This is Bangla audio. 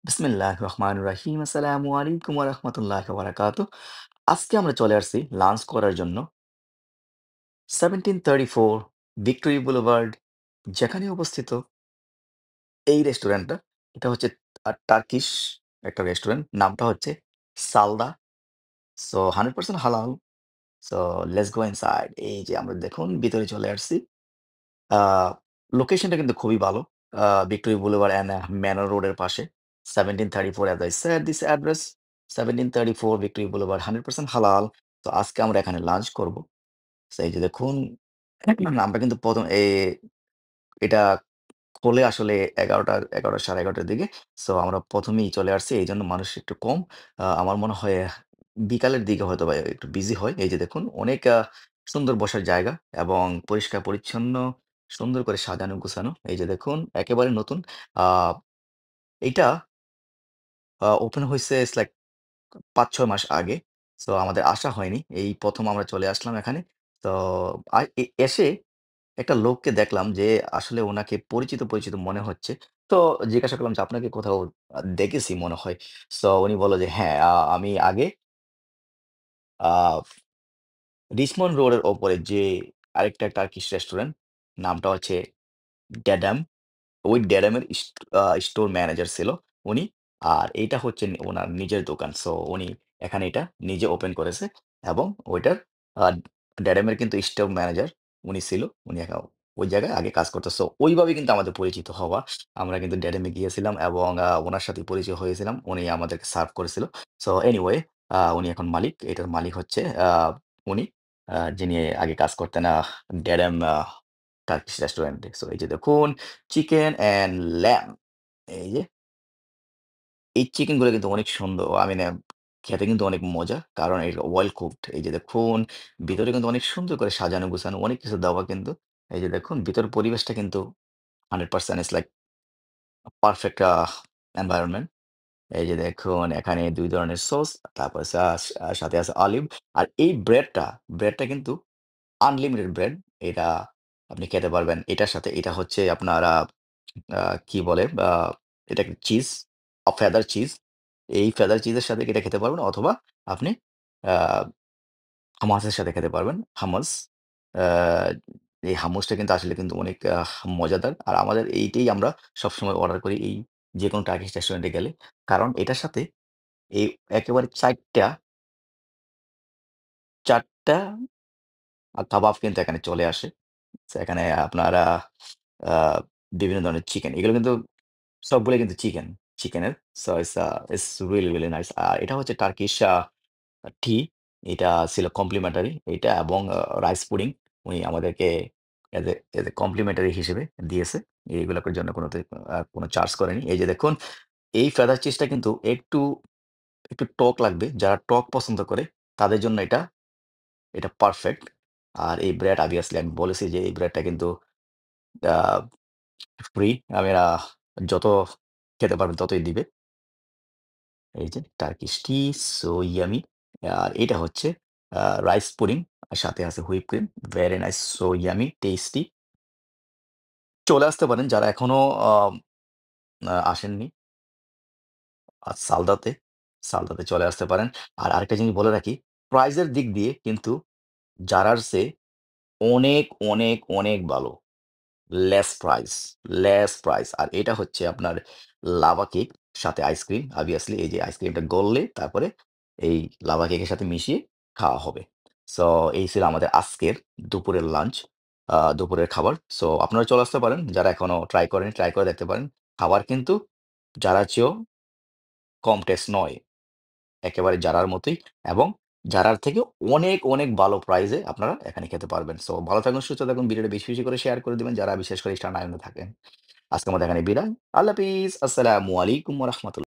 বিসমিল্লাহ রহমান রাহিম আসসালামু আলাইকুম ওরহমতুল্লাহ বারাকাতু। আজকে আমরা চলে আসছি লাঞ্চ করার জন্য 1734 ভিক্টোরি বুলেভার্ড, যেখানে অবস্থিত এই রেস্টুরেন্টটা। এটা হচ্ছে টার্কিশ একটা রেস্টুরেন্ট, নামটা হচ্ছে সালদা। সো 100% হালাল। So let's go inside. এই যে আমরা দেখুন ভিতরে চলে আসছি। আহ লোকেশনটা কিন্তু খুবই ভালো। ভিক্টোরি বুলেভার্ড অ্যান্ড ম্যানর রোডের পাশে। 1734 as I said this address, 1734 victory boulevard, 100% হালাল। তো আজকে আমরা এখানে লাঞ্চ করব। সো এই যে দেখুন, আমরা কিন্তু এটা খোলে আসলে 11টা 11:30 দিকে। সো আমরা ১ম এই চলে আসছি। এইজন্য মানুষ একটু কম। আমার মনে হয় বিকালের দিকে হয়তোবা একটু বিজি হয়। এই যে দেখুন, অনেক সুন্দর বসার জায়গা এবং পরিষ্কার পরিচ্ছন্ন, সুন্দর করে সাজানো গুছানো। এই যে দেখুন, একেবারে নতুন। আ এইটা ওপেন হইছে ইটস লাইক ৫-৬ মাস আগে। সো আমাদের আসা হয়নি। এই ১ম আমরা চলে আসলাম এখানে। তো এসে একটা লোককে দেখলাম যে আসলে উনাকে পরিচিত, পরিচিত মনে হচ্ছে। তো জিজ্ঞাসা করলাম যে, "আপনাকে কোথাও দেখেছি মনে হয়।" সো উনি বলল যে, "হ্যাঁ, আমি আগে আ রিচমন্ড রোডের ওপরে যে আরেকটা টার্কিশ রেস্টুরেন্ট, নামটা হচ্ছে ড্যাডাম।" ওই ড্যাডামের স্টোর ম্যানেজার ছিল উনি। আর এইটা হচ্ছে উনার নিজের দোকান। সো উনি এখানে এটা নিজে ওপেন করেছে এবং ওইটার আ ড্যাডামের কিন্তু স্টোর ম্যানেজার উনি ছিল। উনি ওই জায়গায় আগে কাজ করতো। সো ওইভাবে কিন্তু আমাদের পরিচিত হওয়া। আমরা কিন্তু ড্যাডামে গিয়েছিলাম এবং উনার সাথে পরিচয় হয়েছিলাম। উনি আমাদেরকে সার্ভ করেছিল। সো এনিওয়ে, উনি এখন মালিক। এটার মালিক হচ্ছে উনি, যিনি আগে কাজ করতেন ড্যাডাম টার্কিশ রেস্টুরেন্টে। সো এই যে দেখুন, চিকেন অ্যান্ড ল্যাম্ব। এই যে এই চিকেন গুলো কিন্তু অনেক সুন্দর। আই মিন খেতে কিন্তু অনেক মজা। কারণ এটা ওয়েল কুকড। এই যে দেখুন, ভিতরে কিন্তু অনেক সুন্দর করে সাজানো গুছানো অনেক কিছু দেওয়া কিন্তু। এই যে দেখুন, ভিতরের পরিবেশটা কিন্তু 100% ইটস লাইক পারফেক্ট এনভায়রনমেন্ট। এই যে দেখুন, এখানে ২ ধরনের সস, তারপর সাথে আছে অলিভ। আর এই ব্রেডটা কিন্তু আনলিমিটেড ব্রেড। এটা আপনি খেতে পারবেন। এটার সাথে এটা হচ্ছে আপনার আ কি বলে? এটা চিজ, ফেদার চিজ। এই ফেদার চিজের সাথে এটা খেতে পারবেন, অথবা আপনি আ হামাসের সাথে খেতে পারবেন। হামাস। আ এই হামুসটা কিন্তু আসলে কিন্তু অনেক মজাদার। আর আমাদের এইটাই আমরা সবসময় অর্ডার করি এই যেকোনো টার্কিশ রেস্টুরেন্টে গেলে। কারণ এটার সাথে এই একেবারে ৪ টা কাবাব কিন্তু এখানে চলে আসে। সো এখানে আপনারা আ বিভিন্ন ধরনের চিকেন। এগুলো কিন্তু সবগুলাই কিন্তু চিকেনের। So it's really, really nice. আর এটা হচ্ছে টার্কিশ টি। এটা ছিল কমপ্লিমেন্টারি। এইটা এবং রাইস পুডিং উনি আমাদেরকে এজ এ কমপ্লিমেন্টারি হিসেবে দিয়েছে। এগুলোর জন্য কোনো চার্জ করেনি। এই যে দেখুন, এই ফেদার চিজটা কিন্তু একটু টক লাগবে। যারা টক পছন্দ করে তাদের জন্য এটা পারফেক্ট। আর এই ব্রেড obviously আমি বলেছি যে এই ব্রেডটা কিন্তু আ ফ্রি। আমরা যত খেতে পারবেন ততই দিবে। এই যে টার্কিশ টি, সো ইয়াম্মি। আর এটা হচ্ছে রাইস পুডিং, আর সাথে আছে whip cream. Very nice, so yummy, tasty. চলে আসতে পারেন যারা এখনো আ আ আসেননি সালদাতে। সালদাতে চলে আসতে পারেন। আর আরেকটা জিনিস বলে রাখি, প্রাইস এর দিক দিয়ে কিন্তু জারার চেয়ে অনেক, অনেক, অনেক ভালো। Less price, less price. আর এটা হচ্ছে আপনার লাভা কেক, সাথে আইসক্রিম। obviously এই যে আইসক্রিমটা গললে তারপরে এই লাভা কেকের সাথে মিশিয়ে খাওয়া হবে। সো এই ছিল আমাদের আজকের দুপুরের লাঞ্চ, দুপুরের খাবার। সো আপনারা চলে আসতে পারেন। যারা এখনো ট্রাই করেননি, ট্রাই করে দেখতে পারেন। খাবার কিন্তু জারার চেয়েও কম টেস্ট নয়। একেবারে জারার মতোই, এবং জারার থেকে অনেক, অনেক ভালো প্রাইসে আপনারা এখানে খেতে পারবেন। সো ভালো থাকুন, সুস্থ থাকুন। ভিডিওটা বেশি, বেশি করে শেয়ার করে দিবেন যারা বিশেষ করে স্টার আনন্দে থাকেন। আজকের মতো এখানে বিদায়। আল্লাহ হাফিজ। আসসালামু আলাইকুম ওয়া রাহমাতুল্লাহ।